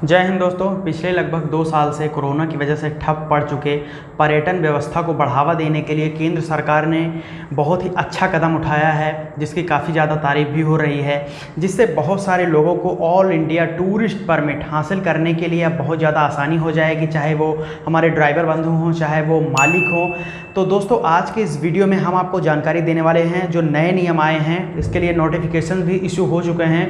जय हिंद दोस्तों। पिछले लगभग 2 साल से कोरोना की वजह से ठप पड़ चुके पर्यटन व्यवस्था को बढ़ावा देने के लिए केंद्र सरकार ने बहुत ही अच्छा कदम उठाया है, जिसकी काफ़ी ज़्यादा तारीफ भी हो रही है, जिससे बहुत सारे लोगों को ऑल इंडिया टूरिस्ट परमिट हासिल करने के लिए अब बहुत ज़्यादा आसानी हो जाएगी, चाहे वो हमारे ड्राइवर बंधु हों, चाहे वो मालिक हों। तो दोस्तों, आज के इस वीडियो में हम आपको जानकारी देने वाले हैं जो नए नियम आए हैं, इसके लिए नोटिफिकेशन भी इशू हो चुके हैं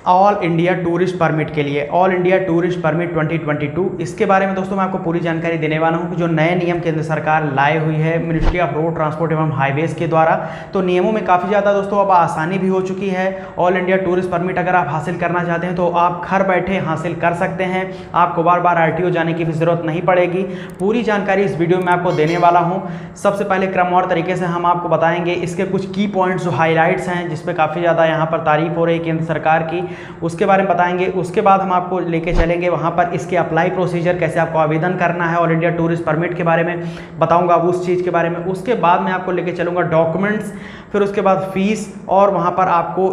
ऑल इंडिया टूरिस्ट परमिट के लिए, ऑल इंडिया टूरिस्ट परमिट 2022। इसके बारे में दोस्तों मैं आपको पूरी जानकारी देने वाला हूं कि जो नए नियम केंद्र सरकार लाए हुई है मिनिस्ट्री ऑफ रोड ट्रांसपोर्ट एवं हाईवेज के द्वारा। तो नियमों में काफ़ी ज़्यादा दोस्तों अब आसानी भी हो चुकी है। ऑल इंडिया टूरिस्ट परमिट अगर आप हासिल करना चाहते हैं तो आप घर बैठे हासिल कर सकते हैं, आपको बार बार RTO जाने की भी ज़रूरत नहीं पड़ेगी। पूरी जानकारी इस वीडियो में आपको देने वाला हूँ। सबसे पहले क्रमवार तरीके से हम आपको बताएंगे इसके कुछ की पॉइंट्स जो हाईलाइट्स हैं, जिस पर काफ़ी ज़्यादा यहाँ पर तारीफ हो रही है केंद्र सरकार की, उसके बारे में बताएंगे। उसके बाद हम आपको लेके चलेंगे वहाँ पर इसके अप्लाई प्रोसीजर, कैसे आपको आवेदन करना है ऑल इंडिया टूरिस्ट परमिट के बारे में बताऊंगा, उस चीज़ के बारे में। उसके बाद मैं आपको लेके चलूँगा डॉक्यूमेंट्स, फिर उसके बाद फीस, और वहाँ पर आपको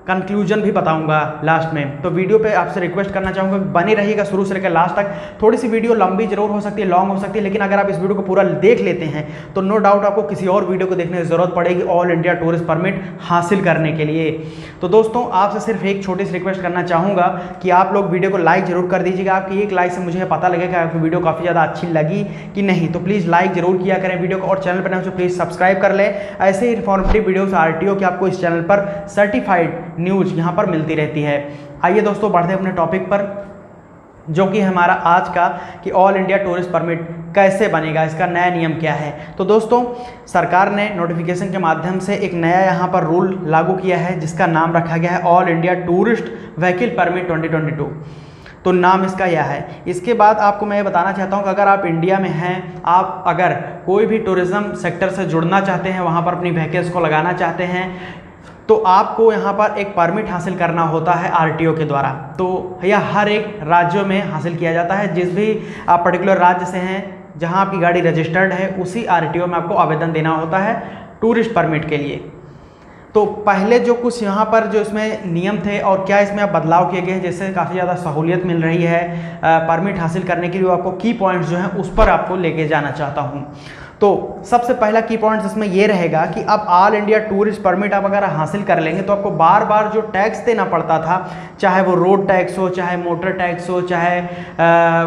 कंक्लूजन भी बताऊंगा लास्ट में। तो वीडियो पे आपसे रिक्वेस्ट करना चाहूँगा कि बने रहिएगा शुरू से लेकर लास्ट तक। थोड़ी सी वीडियो लंबी जरूर हो सकती है, लॉन्ग हो सकती है, लेकिन अगर आप इस वीडियो को पूरा देख लेते हैं तो नो डाउट आपको किसी और वीडियो को देखने की ज़रूरत पड़ेगी ऑल इंडिया टूरिस्ट परमिट हासिल करने के लिए। तो दोस्तों, आपसे सिर्फ एक छोटी सी रिक्वेस्ट करना चाहूँगा कि आप लोग वीडियो को लाइक जरूर कर दीजिएगा। आपकी एक लाइक से मुझे पता लगेगा कि आपकी वीडियो काफ़ी ज़्यादा अच्छी लगी कि नहीं। तो प्लीज़ लाइक जरूर किया करें वीडियो को, और चैनल पर नए हो तो प्लीज़ सब्सक्राइब कर लें। ऐसे ही इन्फॉर्मेटिव वीडियोस RTO की आपको इस चैनल पर सर्टिफाइड न्यूज़ यहाँ पर मिलती रहती है। आइए दोस्तों, बढ़ते हैं अपने टॉपिक पर, जो कि हमारा आज का कि ऑल इंडिया टूरिस्ट परमिट कैसे बनेगा, इसका नया नियम क्या है। तो दोस्तों, सरकार ने नोटिफिकेशन के माध्यम से एक नया यहाँ पर रूल लागू किया है, जिसका नाम रखा गया है all India tourist vehicle permit 2022। तो नाम इसका यह है। इसके बाद आपको मैं ये बताना चाहता हूँ कि अगर आप इंडिया में हैं, आप अगर कोई भी टूरिज़्म सेक्टर से जुड़ना चाहते हैं, वहाँ पर अपनी व्हीकल्स को लगाना चाहते हैं, तो आपको यहाँ पर एक परमिट हासिल करना होता है RTO के द्वारा। तो यह हर एक राज्यों में हासिल किया जाता है। जिस भी आप पर्टिकुलर राज्य से हैं जहाँ आपकी गाड़ी रजिस्टर्ड है, उसी RTO में आपको आवेदन देना होता है टूरिस्ट परमिट के लिए। तो पहले जो कुछ यहाँ पर जो इसमें नियम थे और क्या इसमें अब बदलाव किए गए हैं, जिससे काफ़ी ज़्यादा सहूलियत मिल रही है परमिट हासिल करने के लिए, आपको की पॉइंट्स जो हैं उस पर आपको लेके जाना चाहता हूँ। तो सबसे पहला की पॉइंट्स इसमें ये रहेगा कि अब ऑल इंडिया टूरिस्ट परमिट आप अगर हासिल कर लेंगे तो आपको बार बार जो टैक्स देना पड़ता था, चाहे वो रोड टैक्स हो, चाहे मोटर टैक्स हो, चाहे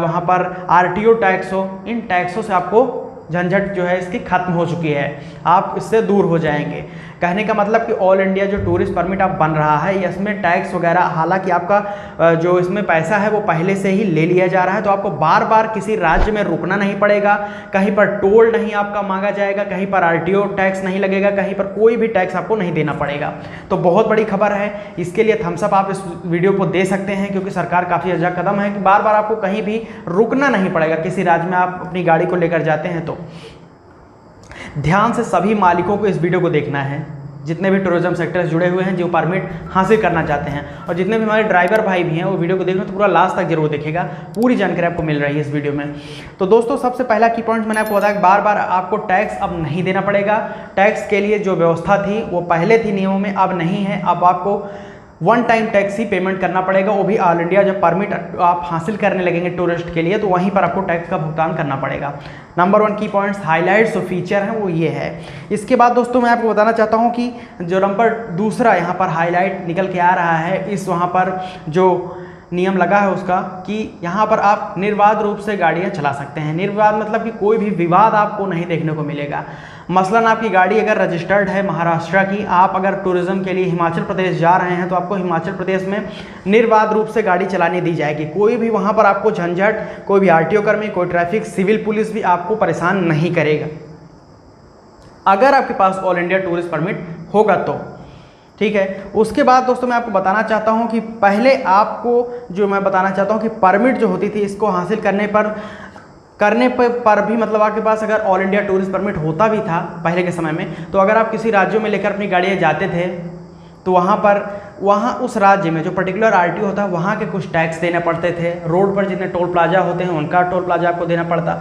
वहाँ पर RTO टैक्स हो, इन टैक्सों से आपको झंझट जो है इसकी खत्म हो चुकी है, आप इससे दूर हो जाएंगे। कहने का मतलब कि ऑल इंडिया जो टूरिस्ट परमिट आप बन रहा है, इसमें टैक्स वगैरह, हालांकि आपका जो इसमें पैसा है वो पहले से ही ले लिया जा रहा है, तो आपको बार बार किसी राज्य में रुकना नहीं पड़ेगा, कहीं पर टोल नहीं आपका मांगा जाएगा, कहीं पर RTO टैक्स नहीं लगेगा, कहीं पर कोई भी टैक्स आपको नहीं देना पड़ेगा। तो बहुत बड़ी खबर है, इसके लिए थम्स अप आप इस वीडियो को दे सकते हैं, क्योंकि सरकार काफ़ी अच्छा कदम है कि बार बार आपको कहीं भी रुकना नहीं पड़ेगा किसी राज्य में आप अपनी गाड़ी को लेकर जाते हैं। तो ध्यान से सभी मालिकों को इस वीडियो को देखना है, जितने भी टूरिज्म सेक्टर से जुड़े हुए हैं जो परमिट हासिल करना चाहते हैं, और जितने भी हमारे ड्राइवर भाई भी हैं वो वीडियो को देखना तो पूरा लास्ट तक जरूर देखेगा, पूरी जानकारी आपको मिल रही है इस वीडियो में। तो दोस्तों, सबसे पहला की पॉइंट मैंने आपको बताया कि बार बार आपको टैक्स अब नहीं देना पड़ेगा। टैक्स के लिए जो व्यवस्था थी वो पहले थी नियमों में, अब नहीं है। अब आपको वन टाइम टैक्स ही पेमेंट करना पड़ेगा, वो भी ऑल इंडिया जब परमिट आप हासिल करने लगेंगे टूरिस्ट के लिए, तो वहीं पर आपको टैक्स का भुगतान करना पड़ेगा। नंबर 1 की पॉइंट्स हाईलाइट्स जो फीचर हैं वो ये है। इसके बाद दोस्तों मैं आपको बताना चाहता हूँ कि जो नंबर दूसरा यहाँ पर हाईलाइट निकल के आ रहा है, इस वहाँ पर जो नियम लगा है उसका, कि यहाँ पर आप निर्बाध रूप से गाड़ियाँ चला सकते हैं। निर्बाध मतलब कि कोई भी विवाद आपको नहीं देखने को मिलेगा। मसलन आपकी गाड़ी अगर रजिस्टर्ड है महाराष्ट्र की, आप अगर टूरिज्म के लिए हिमाचल प्रदेश जा रहे हैं, तो आपको हिमाचल प्रदेश में निर्बाध रूप से गाड़ी चलाने दी जाएगी। कोई भी वहाँ पर आपको झंझट, कोई भी RTO कर्मी, कोई ट्रैफिक, सिविल पुलिस भी आपको परेशान नहीं करेगा, अगर आपके पास ऑल इंडिया टूरिस्ट परमिट होगा तो। ठीक है। उसके बाद दोस्तों मैं आपको बताना चाहता हूं कि पहले आपको जो मैं बताना चाहता हूं कि परमिट जो होती थी, इसको हासिल करने पर भी मतलब आपके पास अगर ऑल इंडिया टूरिस्ट परमिट होता भी था पहले के समय में, तो अगर आप किसी राज्यों में लेकर अपनी गाड़ियाँ जाते थे तो वहाँ उस राज्य में जो पर्टिकुलर RTO होता है वहाँ के कुछ टैक्स देने पड़ते थे। रोड पर जितने टोल प्लाजा होते हैं उनका टोल प्लाजा आपको देना पड़ता।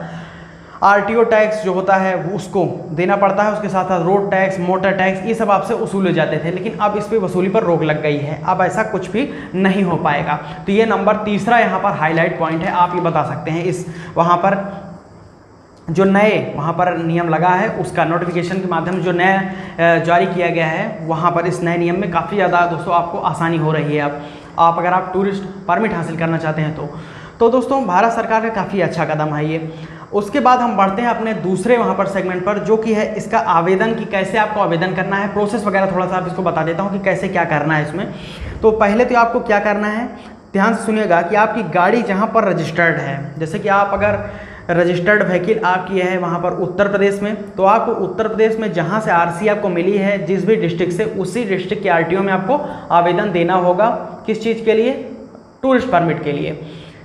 आरटीओ टैक्स जो होता है वो उसको देना पड़ता है, उसके साथ साथ रोड टैक्स, मोटर टैक्स, ये सब आपसे वसूले जाते थे, लेकिन अब इस पे वसूली पर रोक लग गई है। अब ऐसा कुछ भी नहीं हो पाएगा। तो ये नंबर तीसरा यहाँ पर हाईलाइट पॉइंट है, आप ये बता सकते हैं। इस वहाँ पर जो नए वहाँ पर नियम लगा है उसका नोटिफिकेशन के माध्यम से जो नया जारी किया गया है, वहाँ पर इस नए नियम में काफ़ी ज़्यादा दोस्तों आपको आसानी हो रही है। अब आप अगर आप टूरिस्ट परमिट हासिल करना चाहते हैं तो दोस्तों भारत सरकार का काफ़ी अच्छा कदम है ये। उसके बाद हम बढ़ते हैं अपने दूसरे वहाँ पर सेगमेंट पर, जो कि है इसका आवेदन, कि कैसे आपको आवेदन करना है, प्रोसेस वगैरह थोड़ा सा आप इसको बता देता हूँ कि कैसे क्या करना है इसमें। तो पहले तो आपको क्या करना है, ध्यान से सुनिएगा कि आपकी गाड़ी जहाँ पर रजिस्टर्ड है, जैसे कि आप अगर रजिस्टर्ड व्हीकल आपकी है वहाँ पर उत्तर प्रदेश में, तो आपको उत्तर प्रदेश में जहाँ से आरसी आपको मिली है जिस भी डिस्ट्रिक्ट से, उसी डिस्ट्रिक्ट के आरटीओ में आपको आवेदन देना होगा। किस चीज़ के लिए? टूरिस्ट परमिट के लिए।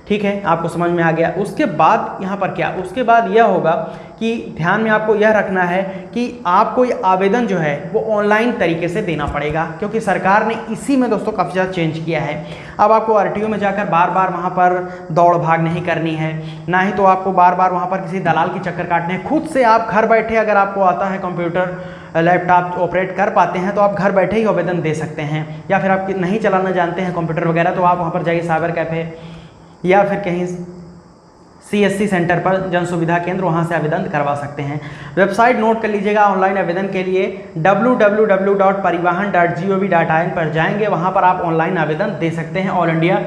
ठीक है, आपको समझ में आ गया। उसके बाद यहाँ पर क्या, उसके बाद यह होगा कि ध्यान में आपको यह रखना है कि आपको ये आवेदन जो है वो ऑनलाइन तरीके से देना पड़ेगा, क्योंकि सरकार ने इसी में दोस्तों काफ़ी ज़्यादा चेंज किया है। अब आपको आरटीओ में जाकर बार बार वहाँ पर दौड़ भाग नहीं करनी है, ना ही तो आपको बार बार वहाँ पर किसी दलाल के चक्कर काटने हैं। खुद से आप घर बैठे, अगर आपको आता है कंप्यूटर लैपटॉप ऑपरेट कर पाते हैं, तो आप घर बैठे ही आवेदन दे सकते हैं। या फिर आप नहीं चलाना जानते हैं कंप्यूटर वगैरह, तो आप वहाँ पर जाइए साइबर कैफ़े या फिर कहीं CSC सेंटर पर, जन सुविधा केंद्र, वहाँ से आवेदन करवा सकते हैं। वेबसाइट नोट कर लीजिएगा ऑनलाइन आवेदन के लिए, www.parivahan.gov.in पर जाएंगे, वहाँ पर आप ऑनलाइन आवेदन दे सकते हैं ऑल इंडिया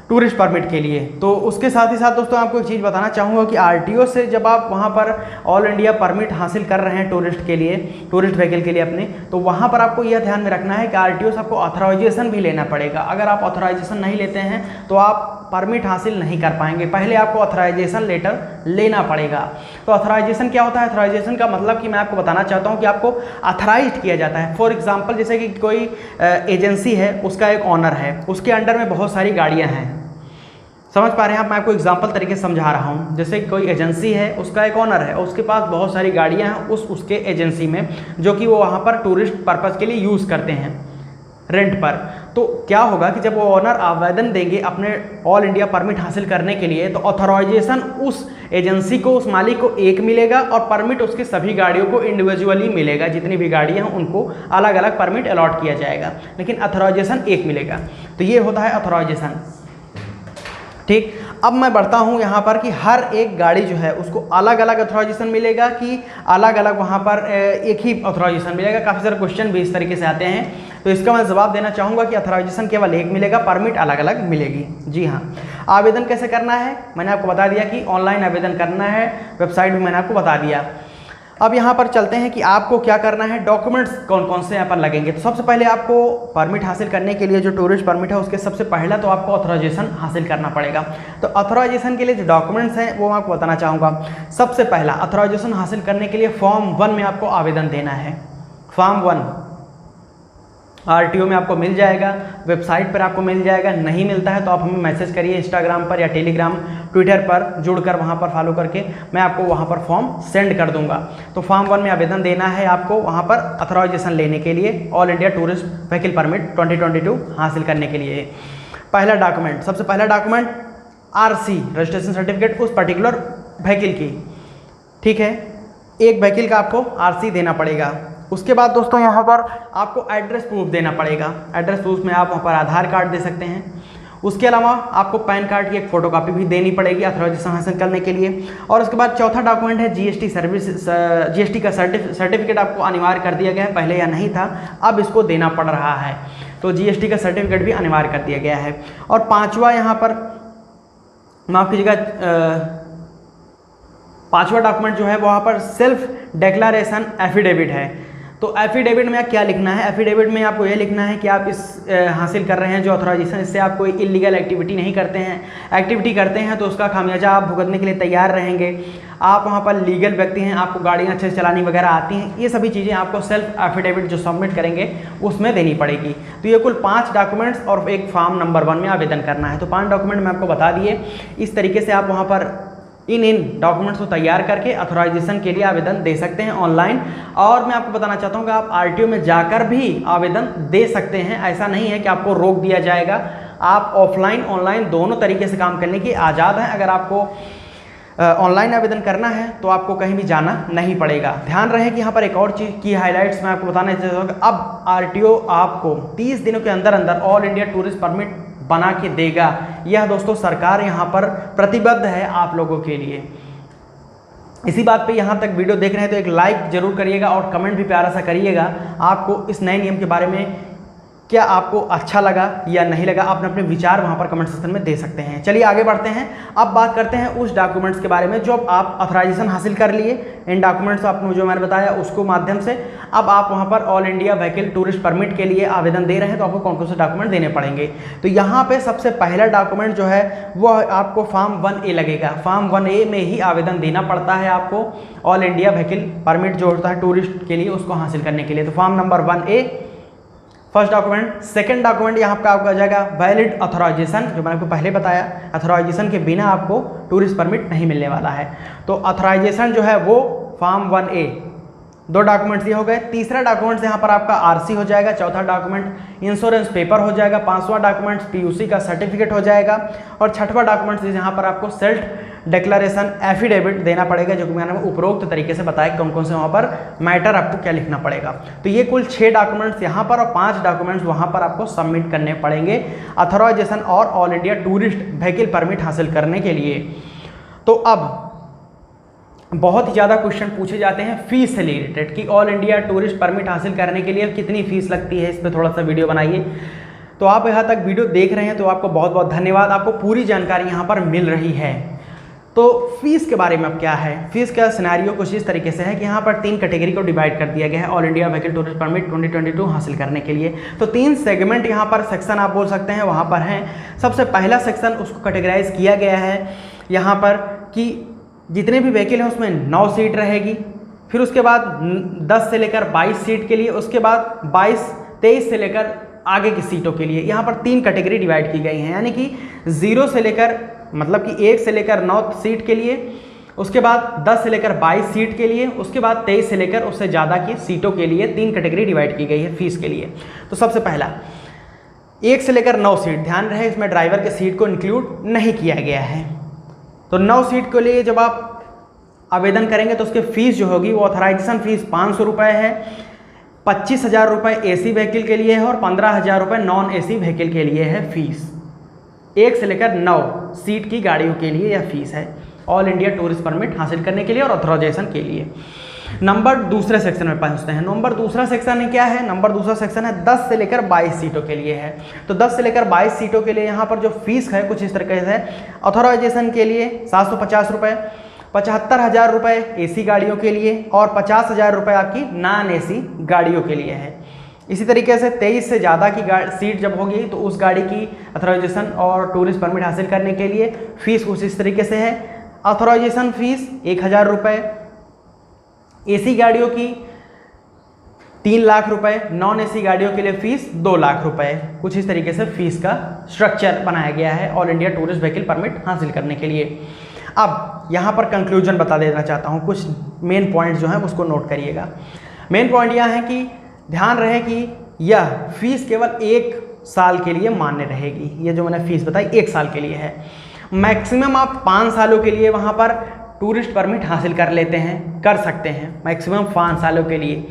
टूरिस्ट परमिट के लिए। तो उसके साथ ही साथ दोस्तों आपको एक चीज़ बताना चाहूँगा कि आरटीओ से जब आप वहाँ पर ऑल इंडिया परमिट हासिल कर रहे हैं टूरिस्ट के लिए, टूरिस्ट व्हीकल के लिए अपने, तो वहाँ पर आपको यह ध्यान में रखना है कि आरटीओ से आपको ऑथराइजेशन भी लेना पड़ेगा। अगर आप ऑथराइजेशन नहीं लेते हैं तो आप परमिट हासिल नहीं कर पाएंगे। पहले आपको ऑथराइजेशन लेटर लेना पड़ेगा। तो ऑथराइजेशन क्या होता है? ऑथराइजेशन का मतलब कि मैं आपको बताना चाहता हूँ कि आपको ऑथराइज्ड किया जाता है। फॉर एग्जांपल, जैसे कि कोई एजेंसी है, उसका एक ऑनर है, उसके अंडर में बहुत सारी गाड़ियाँ हैं। समझ पा रहे हैं आप? मैं आपको एग्जांपल तरीके से समझा रहा हूँ। जैसे कोई एजेंसी है, उसका एक ऑनर है, उसके पास बहुत सारी गाड़ियाँ हैं उसके एजेंसी में, जो कि वो वहाँ पर टूरिस्ट पर्पज़ के लिए यूज़ करते हैं रेंट पर। तो क्या होगा कि जब वो ऑनर आवेदन देंगे अपने ऑल इंडिया परमिट हासिल करने के लिए, तो ऑथराइजेशन उस एजेंसी को, उस मालिक को एक मिलेगा, और परमिट उसके सभी गाड़ियों को इंडिविजुअली मिलेगा। जितनी भी गाड़ियाँ हैं उनको अलग अलग परमिट अलॉट किया जाएगा, लेकिन ऑथराइजेशन एक मिलेगा। तो ये होता है ऑथराइजेशन। ठीक, अब मैं बढ़ता हूँ यहाँ पर कि हर एक गाड़ी जो है उसको अलग अलग ऑथराइजेशन मिलेगा कि अलग अलग वहाँ पर एक ही ऑथराइजेशन मिलेगा। काफ़ी सारे क्वेश्चन भी इस तरीके से आते हैं, तो इसका मैं जवाब देना चाहूँगा कि ऑथराइजेशन केवल एक मिलेगा, परमिट अलग अलग मिलेगी। जी हाँ। आवेदन कैसे करना है मैंने आपको बता दिया कि ऑनलाइन आवेदन करना है, वेबसाइट भी मैंने आपको बता दिया। अब यहाँ पर चलते हैं कि आपको क्या करना है, डॉक्यूमेंट्स कौन कौन से यहाँ पर लगेंगे। तो सबसे पहले आपको परमिट हासिल करने के लिए, जो टूरिस्ट परमिट है उसके सबसे पहला तो आपको ऑथराइजेशन हासिल करना पड़ेगा। तो ऑथराइजेशन के लिए जो डॉक्यूमेंट्स हैं वो मैं आपको बताना चाहूँगा। सबसे पहला, ऑथराइजेशन हासिल करने के लिए फॉर्म 1 में आपको आवेदन देना है। फॉर्म 1 आरटीओ में आपको मिल जाएगा, वेबसाइट पर आपको मिल जाएगा। नहीं मिलता है तो आप हमें मैसेज करिए इंस्टाग्राम पर या टेलीग्राम, ट्विटर पर जुड़कर, वहाँ पर फॉलो करके मैं आपको वहाँ पर फॉर्म सेंड कर दूंगा। तो फॉर्म 1 में आवेदन देना है आपको वहाँ पर ऑथराइजेशन लेने के लिए, all India tourist vehicle permit 2022 हासिल करने के लिए। पहला डॉक्यूमेंट, सबसे पहला डॉक्यूमेंट आरसी, रजिस्ट्रेशन सर्टिफिकेट उस पर्टिकुलर व्हीकल की। ठीक है, एक व्हीकल का आपको आरसी देना पड़ेगा। उसके बाद दोस्तों यहाँ पर आपको एड्रेस प्रूफ देना पड़ेगा। एड्रेस प्रूफ में आप वहाँ पर आधार कार्ड दे सकते हैं। उसके अलावा आपको पैन कार्ड की एक फ़ोटोकॉपी भी देनी पड़ेगी ऑथराइजेशन हासिल करने के लिए। और उसके बाद चौथा डॉक्यूमेंट है जीएसटी सर्विस, जीएसटी का सर्टिफिकेट आपको अनिवार्य कर दिया गया है। पहले यह नहीं था, अब इसको देना पड़ रहा है, तो जीएसटी का सर्टिफिकेट भी अनिवार्य कर दिया गया है। और पाँचवा यहाँ पर माफ़ कीजिएगा, पाँचवा डॉक्यूमेंट जो है वहाँ पर सेल्फ डिक्लेरेशन एफिडेविट है। तो एफिडेविट में क्या लिखना है, एफिडेविट में आपको ये लिखना है कि आप इस हासिल कर रहे हैं जो ऑथराइजेशन, इससे आप कोई इलीगल एक्टिविटी नहीं करते हैं। एक्टिविटी करते हैं तो उसका खामियाजा आप भुगतने के लिए तैयार रहेंगे। आप वहाँ पर लीगल व्यक्ति हैं, आपको गाड़ियाँ अच्छे से चलानी वगैरह आती हैं। ये सभी चीज़ें आपको सेल्फ एफिडेविट जो सबमिट करेंगे उसमें देनी पड़ेगी। तो ये कुल 5 डॉक्यूमेंट्स और एक फॉर्म नंबर 1 में आवेदन करना है। तो 5 डॉक्यूमेंट मैं आपको बता दिए। इस तरीके से आप वहाँ पर इन डॉक्यूमेंट्स को तैयार करके ऑथराइजेशन के लिए आवेदन दे सकते हैं ऑनलाइन। और मैं आपको बताना चाहता हूं कि आप आरटीओ में जाकर भी आवेदन दे सकते हैं। ऐसा नहीं है कि आपको रोक दिया जाएगा। आप ऑफलाइन ऑनलाइन दोनों तरीके से काम करने की आज़ाद हैं। अगर आपको ऑनलाइन आवेदन करना है तो आपको कहीं भी जाना नहीं पड़ेगा। ध्यान रहे कि यहाँ पर एक और चीज़ की हाइलाइट्स मैं आपको बताना चाहता हूँ, अब आरटीओ आपको 30 दिनों के अंदर अंदर ऑल इंडिया टूरिस्ट परमिट बना के देगा। यह दोस्तों सरकार यहाँ पर प्रतिबद्ध है आप लोगों के लिए। इसी बात पे यहाँ तक वीडियो देख रहे हैं तो एक लाइक जरूर करिएगा और कमेंट भी प्यारा सा करिएगा। आपको इस नए नियम के बारे में क्या आपको अच्छा लगा या नहीं लगा, आप अपने विचार वहाँ पर कमेंट सेक्शन में दे सकते हैं। चलिए आगे बढ़ते हैं। अब बात करते हैं उस डॉक्यूमेंट्स के बारे में जो आप ऑथराइजेशन हासिल कर लिए। इन डॉक्यूमेंट्स आपको जो मैंने बताया उसको माध्यम से अब आप वहाँ पर all India vehicle tourist permit के लिए आवेदन दे रहे हैं तो आपको कौन कौन से डॉक्यूमेंट देने पड़ेंगे। तो यहाँ पर सबसे पहला डॉक्यूमेंट जो है वो आपको फॉर्म 1A लगेगा। फॉर्म 1A में ही आवेदन देना पड़ता है आपको ऑल इंडिया व्हीकल परमिट जो होता है टूरिस्ट के लिए, उसको हासिल करने के लिए। तो form number 1A first document. Second document यहाँ पर आपका आ जाएगा वैलिड ऑथराइजेशन, जो मैंने आपको पहले बताया ऑथराइजेशन के बिना आपको टूरिस्ट परमिट नहीं मिलने वाला है। तो ऑथराइजेशन जो है वो फॉर्म 1A। 2 डॉक्यूमेंट्स ये हो गए। तीसरा डॉक्यूमेंट्स यहाँ पर आपका RC हो जाएगा। चौथा डॉक्यूमेंट इंश्योरेंस पेपर हो जाएगा। 5वां डॉक्यूमेंट PUC का सर्टिफिकेट हो जाएगा। और 6वां डॉक्यूमेंट्स यहाँ पर आपको सेल्फ डिक्लेरेशन एफिडेविट देना पड़ेगा, जो कि मैंने उपरोक्त तरीके से बताया कौन कौन से वहाँ पर मैटर आपको क्या लिखना पड़ेगा। तो ये कुल 6 डॉक्यूमेंट्स यहाँ पर और 5 डॉक्यूमेंट्स वहाँ पर आपको सबमिट करने पड़ेंगे ऑथराइजेशन और all India tourist vehicle permit हासिल करने के लिए। तो अब बहुत ही ज़्यादा क्वेश्चन पूछे जाते हैं फीस से रिलेटेड कि ऑल इंडिया टूरिस्ट परमिट हासिल करने के लिए कितनी फ़ीस लगती है, इस पर थोड़ा सा वीडियो बनाइए। तो आप यहाँ तक वीडियो देख रहे हैं तो आपको बहुत बहुत धन्यवाद, आपको पूरी जानकारी यहाँ पर मिल रही है। तो फीस के बारे में अब क्या है, फीस का सिनेरियो कुछ इस तरीके से है कि यहाँ पर 3 कैटेगरी को डिवाइड कर दिया गया है all India vehicle tourist permit 2022 हासिल करने के लिए। तो 3 सेगमेंट यहाँ पर सेक्शन आप बोल सकते हैं वहाँ पर हैं। सबसे पहला सेक्शन उसको कैटेगराइज किया गया है यहाँ पर कि जितने भी व्हीकल हैं उसमें 9 सीट रहेगी। फिर उसके बाद 10 से लेकर 22 सीट के लिए, उसके बाद 23 से लेकर आगे की सीटों के लिए यहाँ पर 3 कैटेगरी डिवाइड की गई हैं। यानी कि 0 से लेकर मतलब कि 1 से लेकर 9 सीट के लिए, उसके बाद 10 से लेकर 22 सीट के लिए, उसके बाद 23 से लेकर उससे ज़्यादा की सीटों के लिए 3 कैटेगरी डिवाइड की गई है फीस के लिए। तो सबसे पहला 1 से लेकर 9 सीट, ध्यान रहे इसमें ड्राइवर के सीट को इंक्लूड नहीं किया गया है। तो 9 सीट के लिए जब आप आवेदन करेंगे तो उसकी फ़ीस जो होगी वो ऑथराइजेशन फ़ीस 500 रुपये है, 25,000 रुपये AC व्हीकल के लिए है और 15,000 रुपये नॉन AC व्हीकल के लिए है फीस। 1 से लेकर 9 सीट की गाड़ियों के लिए यह फीस है ऑल इंडिया टूरिस्ट परमिट हासिल करने के लिए और ऑथराइजेशन के लिए। नंबर दूसरे सेक्शन में पहुंचते हैं। नंबर दूसरा सेक्शन है क्या है, नंबर दूसरा सेक्शन है 10 से लेकर 22 सीटों के लिए है। तो 10 से लेकर 22 सीटों के लिए यहाँ पर जो फीस है कुछ इस तरीके से है। ऑथराइजेशन के लिए 750 रुपये, 75,000 रुपये AC गाड़ियों के लिए और 50,000 रुपये आपकी नॉन AC गाड़ियों के लिए है। इसी तरीके से 23 से ज़्यादा की सीट जब होगी तो उस गाड़ी की ऑथराइजेशन और टूरिस्ट परमिट हासिल करने के लिए फ़ीस कुछ इस तरीके से है। ऑथराइजेशन फ़ीस 1,000 रुपये, AC गाड़ियों की 3 लाख रुपए, नॉन AC गाड़ियों के लिए फ़ीस 2 लाख रुपए। कुछ इस तरीके से फ़ीस का स्ट्रक्चर बनाया गया है all India tourist vehicle permit हासिल करने के लिए। अब यहाँ पर कंक्लूजन बता देना चाहता हूँ, कुछ मेन पॉइंट जो हैं उसको नोट करिएगा। मेन पॉइंट यह है कि ध्यान रहे कि यह फ़ीस केवल 1 साल के लिए मान्य रहेगी। ये जो मैंने फ़ीस बताई 1 साल के लिए है। मैक्सिमम आप 5 सालों के लिए वहाँ पर टूरिस्ट परमिट हासिल कर लेते हैं, कर सकते हैं मैक्सिमम 5 सालों के लिए।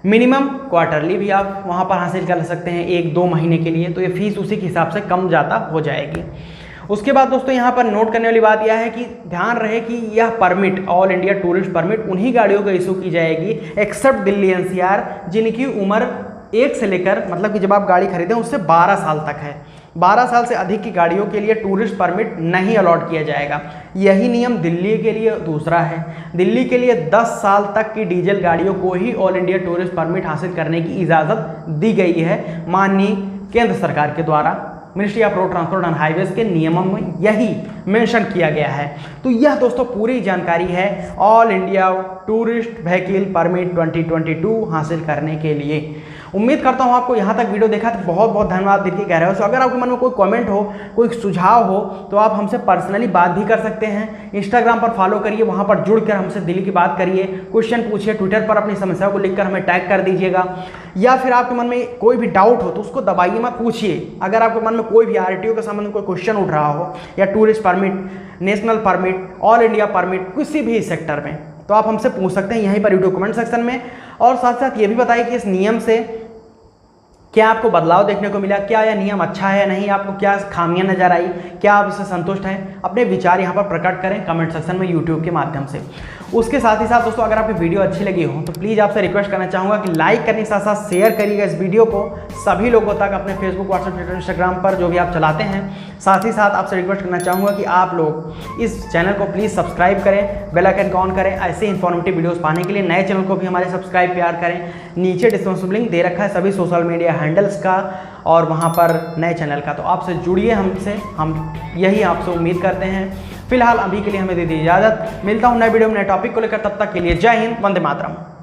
मिनिमम क्वार्टरली भी आप वहाँ पर हासिल कर सकते हैं 1-2 महीने के लिए। तो ये फ़ीस उसी के हिसाब से कम ज़्यादा हो जाएगी। उसके बाद दोस्तों यहाँ पर नोट करने वाली बात यह है कि ध्यान रहे कि यह permit all India tourist permit उन्हीं गाड़ियों को इशू की जाएगी एक्सेप्ट दिल्ली NCR जिनकी उम्र 1 से लेकर मतलब कि जब आप गाड़ी खरीदें उससे 12 साल तक है। 12 साल से अधिक की गाड़ियों के लिए टूरिस्ट परमिट नहीं अलॉट किया जाएगा। यही नियम दिल्ली के लिए दूसरा है। दिल्ली के लिए 10 साल तक की डीजल गाड़ियों को ही ऑल इंडिया टूरिस्ट परमिट हासिल करने की इजाज़त दी गई है माननीय केंद्र सरकार के द्वारा। Ministry of road transport and highways के नियमों में यही मेंशन किया गया है। तो यह दोस्तों पूरी जानकारी है all India tourist vehicle permit 2022 हासिल करने के लिए। उम्मीद करता हूँ आपको यहाँ तक वीडियो देखा तो बहुत बहुत धन्यवाद दिल के कह रहे हो। तो अगर आपके मन में कोई कमेंट हो, कोई सुझाव हो, तो आप हमसे पर्सनली बात भी कर सकते हैं। इंस्टाग्राम पर फॉलो करिए, वहाँ पर जुड़कर हमसे दिल की बात करिए, क्वेश्चन पूछिए, ट्विटर पर अपनी समस्याओं को लिखकर हमें टैग कर दीजिएगा। या फिर आपके मन में कोई भी डाउट हो तो उसको दबाइए मत, पूछिए। अगर आपके मन में कोई भी RTO के संबंध में कोई क्वेश्चन उठ रहा हो, या tourist permit, national permit, all India permit, किसी भी सेक्टर में, तो आप हमसे पूछ सकते हैं यहीं पर यूट्यूब कमेंट सेक्शन में। और साथ साथ ये भी बताइए कि इस नियम से क्या आपको बदलाव देखने को मिला, क्या यह नियम अच्छा है या नहीं, आपको क्या खामियां नजर आई, क्या आप इससे संतुष्ट हैं। अपने विचार यहाँ पर प्रकट करें कमेंट सेक्शन में यूट्यूब के माध्यम से। उसके साथ ही साथ दोस्तों, अगर आपकी वीडियो अच्छी लगी हो तो प्लीज़ आपसे रिक्वेस्ट करना चाहूँगा कि लाइक करने के साथ साथ शेयर करिएगा इस वीडियो को सभी लोगों तक, अपने फेसबुक, व्हाट्सएप, ट्विटर, इंस्टाग्राम पर जो भी आप चलाते हैं। साथ ही साथ आपसे रिक्वेस्ट करना चाहूँगा कि आप लोग इस चैनल को प्लीज़ सब्सक्राइब करें, बेल आइकन को ऑन करें। ऐसे इन्फॉर्मेटिव वीडियोस पाने के लिए नए चैनल को भी हमारे सब्सक्राइब प्यार करें। नीचे डिस्क्रिप्शन लिंक दे रखा है सभी सोशल मीडिया हैंडल्स का और वहाँ पर नए चैनल का, तो आपसे जुड़िए हमसे, हम यही आपसे उम्मीद करते हैं। फिलहाल अभी के लिए हमें दे दी इजाज़त, मिलता हूँ नए वीडियो में नए टॉपिक को लेकर, तब तक के लिए जय हिंद, वंदे मातरम।